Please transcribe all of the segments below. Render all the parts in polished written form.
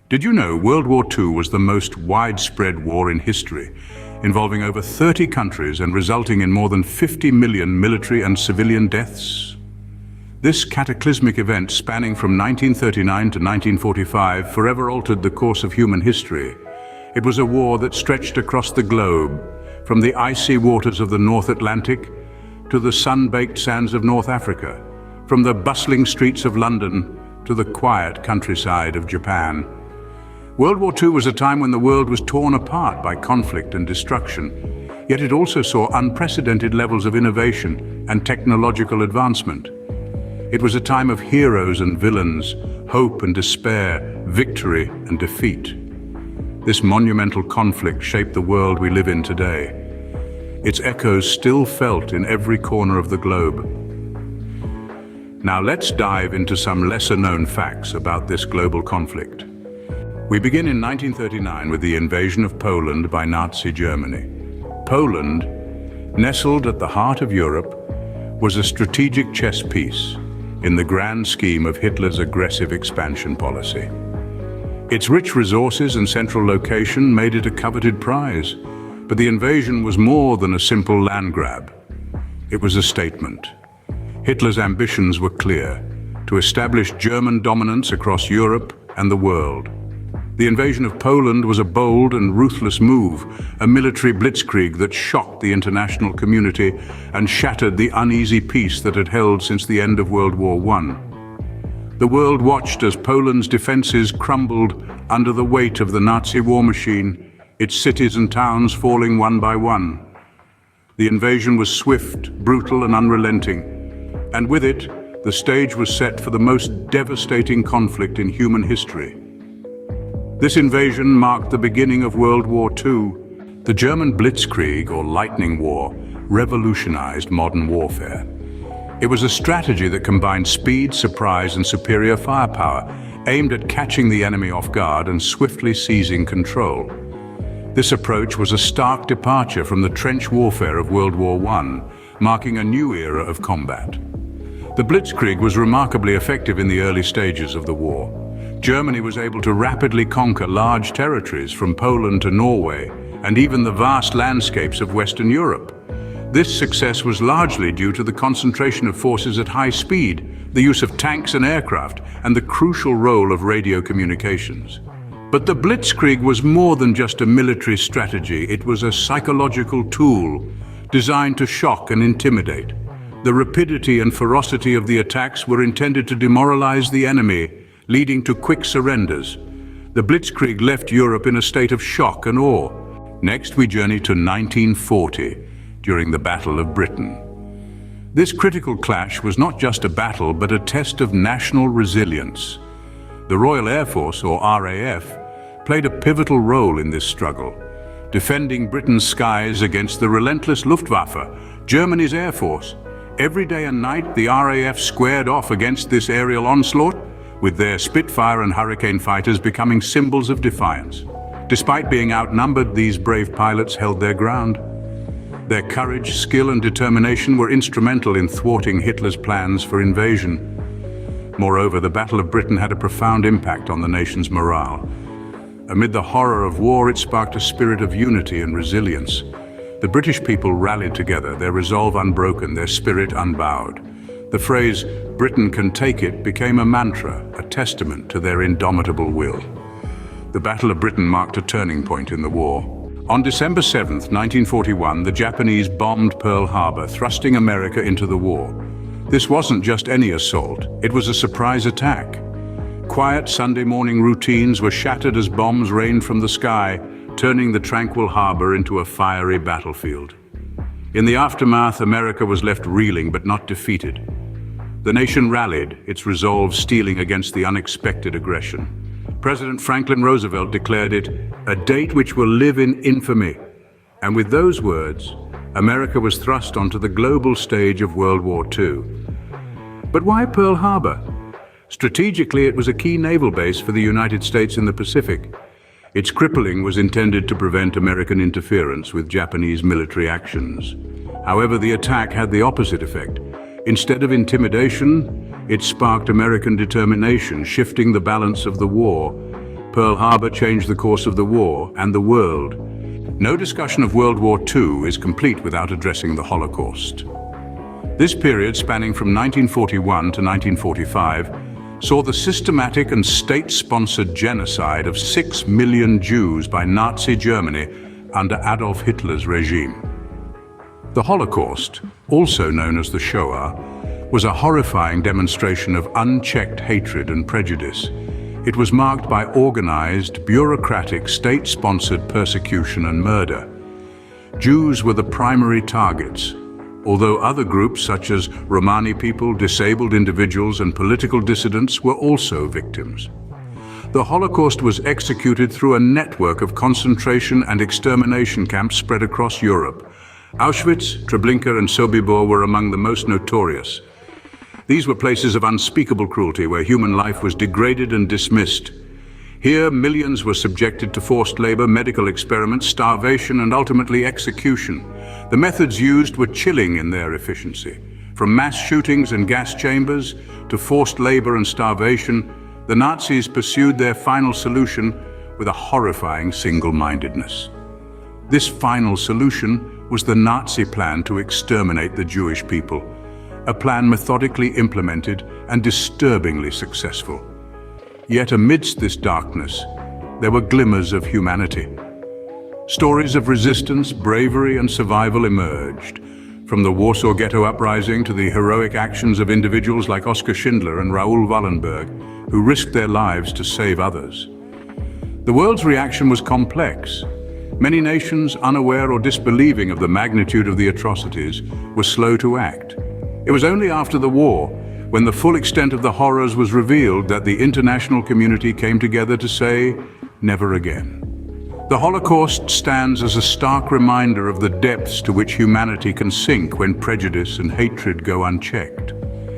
Did you know World War II was the most widespread war in history, involving over 30 countries and resulting in more than 50 million military and civilian deaths? This cataclysmic event, spanning from 1939 to 1945, forever altered the course of human history. It was a war that stretched across the globe, from the icy waters of the North Atlantic to the sun-baked sands of North Africa, from the bustling streets of London to the quiet countryside of Japan. World War II was a time when the world was torn apart by conflict and destruction, yet it also saw unprecedented levels of innovation and technological advancement. It was a time of heroes and villains, hope and despair, victory and defeat. This monumental conflict shaped the world we live in today. Its echoes still felt in every corner of the globe. Now let's dive into some lesser-known facts about this global conflict. We begin in 1939 with the invasion of Poland by Nazi Germany. Poland, nestled at the heart of Europe, was a strategic chess piece in the grand scheme of Hitler's aggressive expansion policy. Its rich resources and central location made it a coveted prize, but the invasion was more than a simple land grab. It was a statement. Hitler's ambitions were clear: to establish German dominance across Europe and the world. The invasion of Poland was a bold and ruthless move, a military blitzkrieg that shocked the international community and shattered the uneasy peace that had held since the end of World War I. The world watched as Poland's defenses crumbled under the weight of the Nazi war machine, its cities and towns falling one by one. The invasion was swift, brutal and unrelenting, and with it, the stage was set for the most devastating conflict in human history. This invasion marked the beginning of World War II. The German Blitzkrieg, or Lightning War, revolutionized modern warfare. It was a strategy that combined speed, surprise, and superior firepower, aimed at catching the enemy off guard and swiftly seizing control. This approach was a stark departure from the trench warfare of World War I, marking a new era of combat. The Blitzkrieg was remarkably effective in the early stages of the war. Germany was able to rapidly conquer large territories from Poland to Norway and even the vast landscapes of Western Europe. This success was largely due to the concentration of forces at high speed, the use of tanks and aircraft, and the crucial role of radio communications. But the Blitzkrieg was more than just a military strategy. It was a psychological tool designed to shock and intimidate. The rapidity and ferocity of the attacks were intended to demoralize the enemy, leading to quick surrenders. The Blitzkrieg left Europe in a state of shock and awe. Next, we journey to 1940, during the Battle of Britain. This critical clash was not just a battle, but a test of national resilience. The Royal Air Force, or RAF, played a pivotal role in this struggle, defending Britain's skies against the relentless Luftwaffe, Germany's air force. Every day and night, the RAF squared off against this aerial onslaught, with their Spitfire and Hurricane fighters becoming symbols of defiance. Despite being outnumbered, these brave pilots held their ground. Their courage, skill and determination were instrumental in thwarting Hitler's plans for invasion. Moreover, the Battle of Britain had a profound impact on the nation's morale. Amid the horror of war, it sparked a spirit of unity and resilience. The British people rallied together, their resolve unbroken, their spirit unbowed. The phrase, "Britain can take it," became a mantra, a testament to their indomitable will. The Battle of Britain marked a turning point in the war. On December 7, 1941, the Japanese bombed Pearl Harbor, thrusting America into the war. This wasn't just any assault, it was a surprise attack. Quiet Sunday morning routines were shattered as bombs rained from the sky, turning the tranquil harbor into a fiery battlefield. In the aftermath, America was left reeling but not defeated. The nation rallied, its resolve steeling against the unexpected aggression. President Franklin Roosevelt declared it a date which will live in infamy. And with those words, America was thrust onto the global stage of World War II. But why Pearl Harbor? Strategically, it was a key naval base for the United States in the Pacific. Its crippling was intended to prevent American interference with Japanese military actions. However, the attack had the opposite effect. Instead of intimidation, it sparked American determination, shifting the balance of the war. Pearl Harbor changed the course of the war and the world. No discussion of World War II is complete without addressing the Holocaust. This period, spanning from 1941 to 1945, saw the systematic and state-sponsored genocide of 6 million Jews by Nazi Germany under Adolf Hitler's regime. The Holocaust, also known as the Shoah, was a horrifying demonstration of unchecked hatred and prejudice. It was marked by organized, bureaucratic, state-sponsored persecution and murder. Jews were the primary targets, although other groups such as Romani people, disabled individuals, and political dissidents were also victims. The Holocaust was executed through a network of concentration and extermination camps spread across Europe. Auschwitz, Treblinka, and Sobibor were among the most notorious. These were places of unspeakable cruelty where human life was degraded and dismissed. Here, millions were subjected to forced labor, medical experiments, starvation, and ultimately execution. The methods used were chilling in their efficiency. From mass shootings and gas chambers to forced labor and starvation, the Nazis pursued their final solution with a horrifying single-mindedness. This final solution was the Nazi plan to exterminate the Jewish people, a plan methodically implemented and disturbingly successful. Yet amidst this darkness, there were glimmers of humanity. Stories of resistance, bravery, and survival emerged, from the Warsaw Ghetto Uprising to the heroic actions of individuals like Oskar Schindler and Raoul Wallenberg, who risked their lives to save others. The world's reaction was complex. Many nations, unaware or disbelieving of the magnitude of the atrocities, were slow to act. It was only after the war, when the full extent of the horrors was revealed, that the international community came together to say, never again. The Holocaust stands as a stark reminder of the depths to which humanity can sink when prejudice and hatred go unchecked.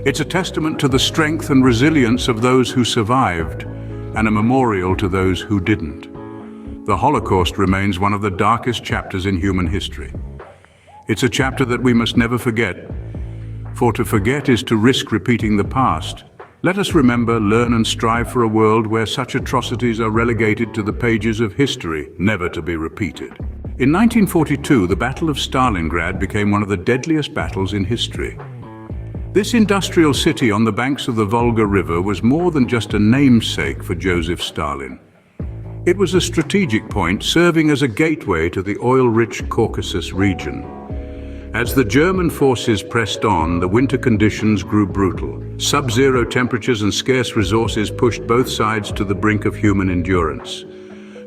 It's a testament to the strength and resilience of those who survived, and a memorial to those who didn't. The Holocaust remains one of the darkest chapters in human history. It's a chapter that we must never forget, for to forget is to risk repeating the past. Let us remember, learn, and strive for a world where such atrocities are relegated to the pages of history, never to be repeated. In 1942, the Battle of Stalingrad became one of the deadliest battles in history. This industrial city on the banks of the Volga River was more than just a namesake for Joseph Stalin. It was a strategic point, serving as a gateway to the oil-rich Caucasus region. As the German forces pressed on, the winter conditions grew brutal. Sub-zero temperatures and scarce resources pushed both sides to the brink of human endurance.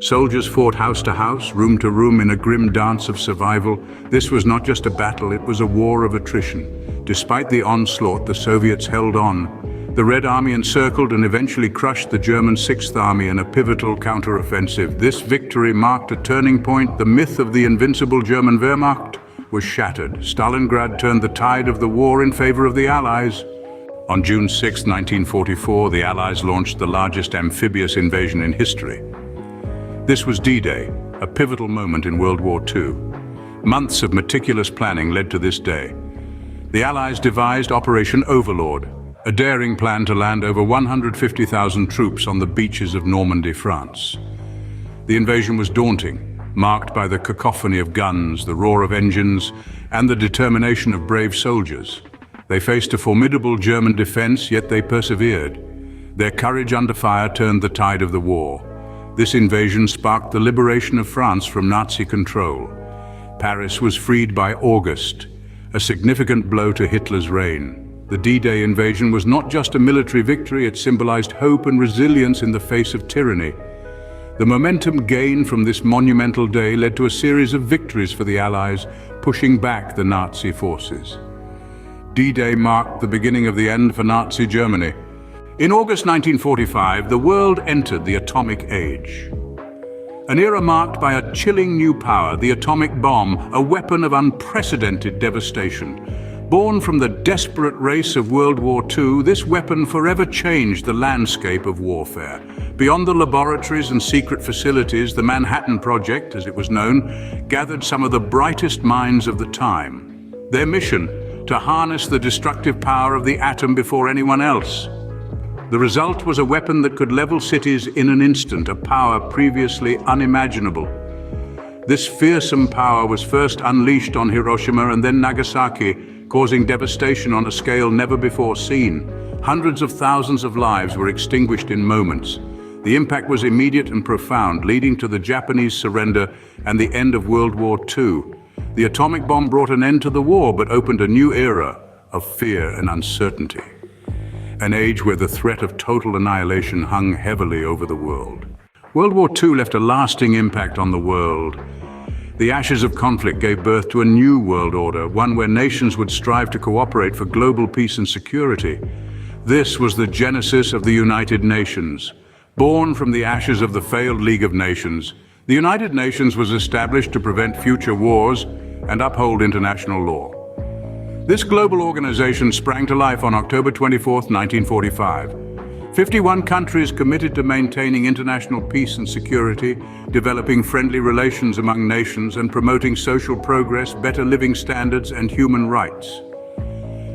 Soldiers fought house to house, room to room, in a grim dance of survival. This was not just a battle, it was a war of attrition. Despite the onslaught, the Soviets held on. The Red Army encircled and eventually crushed the German Sixth Army in a pivotal counteroffensive. This victory marked a turning point. The myth of the invincible German Wehrmacht was shattered. Stalingrad turned the tide of the war in favor of the Allies. On June 6, 1944, the Allies launched the largest amphibious invasion in history. This was D-Day, a pivotal moment in World War II. Months of meticulous planning led to this day. The Allies devised Operation Overlord, a daring plan to land over 150,000 troops on the beaches of Normandy, France. The invasion was daunting, marked by the cacophony of guns, the roar of engines, and the determination of brave soldiers. They faced a formidable German defense, yet they persevered. Their courage under fire turned the tide of the war. This invasion sparked the liberation of France from Nazi control. Paris was freed by August, a significant blow to Hitler's reign. The D-Day invasion was not just a military victory, it symbolized hope and resilience in the face of tyranny. The momentum gained from this monumental day led to a series of victories for the Allies, pushing back the Nazi forces. D-Day marked the beginning of the end for Nazi Germany. In August 1945, the world entered the atomic age. An era marked by a chilling new power, the atomic bomb, a weapon of unprecedented devastation. Born from the desperate race of World War II, this weapon forever changed the landscape of warfare. Beyond the laboratories and secret facilities, the Manhattan Project, as it was known, gathered some of the brightest minds of the time. Their mission, to harness the destructive power of the atom before anyone else. The result was a weapon that could level cities in an instant, a power previously unimaginable. This fearsome power was first unleashed on Hiroshima and then Nagasaki, causing devastation on a scale never before seen. Hundreds of thousands of lives were extinguished in moments. The impact was immediate and profound, leading to the Japanese surrender and the end of World War II. The atomic bomb brought an end to the war, but opened a new era of fear and uncertainty. An age where the threat of total annihilation hung heavily over the world. World War II left a lasting impact on the world. The ashes of conflict gave birth to a new world order, one where nations would strive to cooperate for global peace and security. This was the genesis of the United Nations. Born from the ashes of the failed League of Nations, the United Nations was established to prevent future wars and uphold international law. This global organization sprang to life on October 24, 1945. 51 countries committed to maintaining international peace and security, developing friendly relations among nations, and promoting social progress, better living standards, and human rights.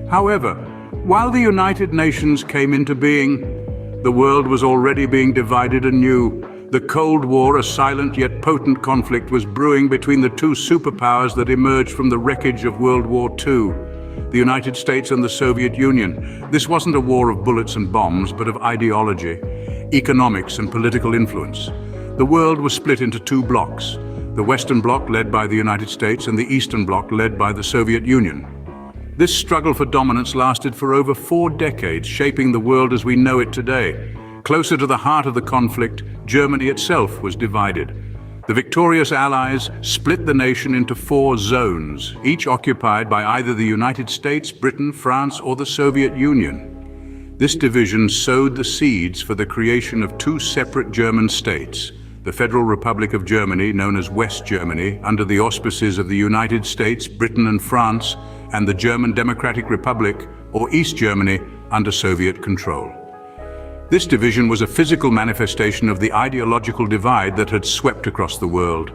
However, while the United Nations came into being, the world was already being divided anew. The Cold War, a silent yet potent conflict, was brewing between the two superpowers that emerged from the wreckage of World War II. The United States and the Soviet Union. This wasn't a war of bullets and bombs, but of ideology, economics, and political influence. The world was split into two blocks, the Western Bloc led by the United States and the Eastern Bloc led by the Soviet Union. This struggle for dominance lasted for over 4 decades, shaping the world as we know it today. Closer to the heart of the conflict, Germany itself was divided. The victorious Allies split the nation into 4 zones, each occupied by either the United States, Britain, France, or the Soviet Union. This division sowed the seeds for the creation of 2 separate German states, the Federal Republic of Germany, known as West Germany, under the auspices of the United States, Britain, and France, and the German Democratic Republic, or East Germany, under Soviet control. This division was a physical manifestation of the ideological divide that had swept across the world.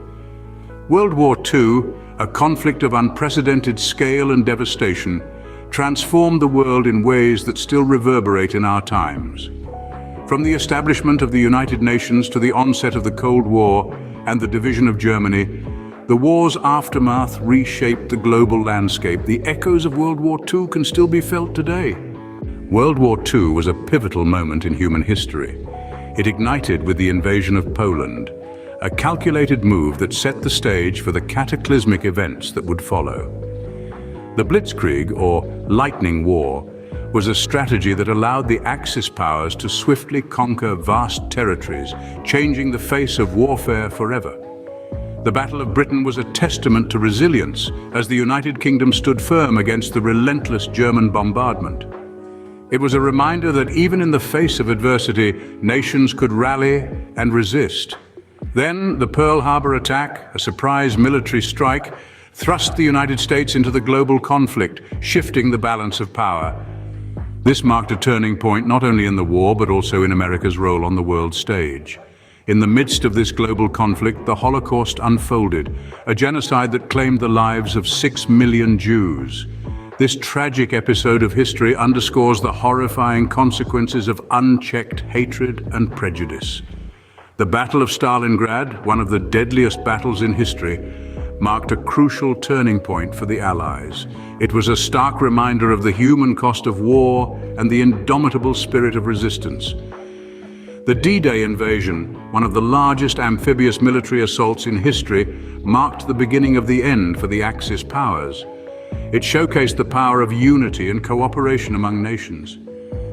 World War II, a conflict of unprecedented scale and devastation, transformed the world in ways that still reverberate in our times. From the establishment of the United Nations to the onset of the Cold War and the division of Germany, the war's aftermath reshaped the global landscape. The echoes of World War II can still be felt today. World War II was a pivotal moment in human history. It ignited with the invasion of Poland, a calculated move that set the stage for the cataclysmic events that would follow. The Blitzkrieg, or Lightning War, was a strategy that allowed the Axis powers to swiftly conquer vast territories, changing the face of warfare forever. The Battle of Britain was a testament to resilience, as the United Kingdom stood firm against the relentless German bombardment. It was a reminder that even in the face of adversity, nations could rally and resist. Then, the Pearl Harbor attack, a surprise military strike, thrust the United States into the global conflict, shifting the balance of power. This marked a turning point not only in the war, but also in America's role on the world stage. In the midst of this global conflict, the Holocaust unfolded, a genocide that claimed the lives of 6 million Jews. This tragic episode of history underscores the horrifying consequences of unchecked hatred and prejudice. The Battle of Stalingrad, one of the deadliest battles in history, marked a crucial turning point for the Allies. It was a stark reminder of the human cost of war and the indomitable spirit of resistance. The D-Day invasion, one of the largest amphibious military assaults in history, marked the beginning of the end for the Axis powers. It showcased the power of unity and cooperation among nations.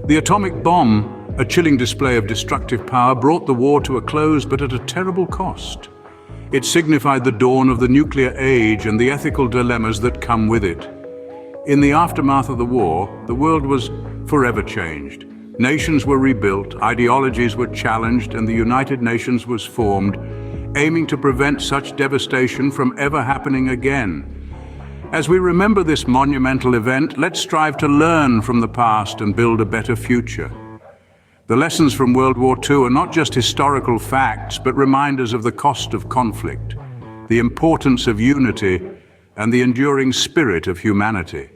The atomic bomb, a chilling display of destructive power, brought the war to a close, but at a terrible cost. It signified the dawn of the nuclear age and the ethical dilemmas that come with it. In the aftermath of the war, the world was forever changed. Nations were rebuilt, ideologies were challenged, and the United Nations was formed, aiming to prevent such devastation from ever happening again. As we remember this monumental event, let's strive to learn from the past and build a better future. The lessons from World War II are not just historical facts, but reminders of the cost of conflict, the importance of unity, and the enduring spirit of humanity.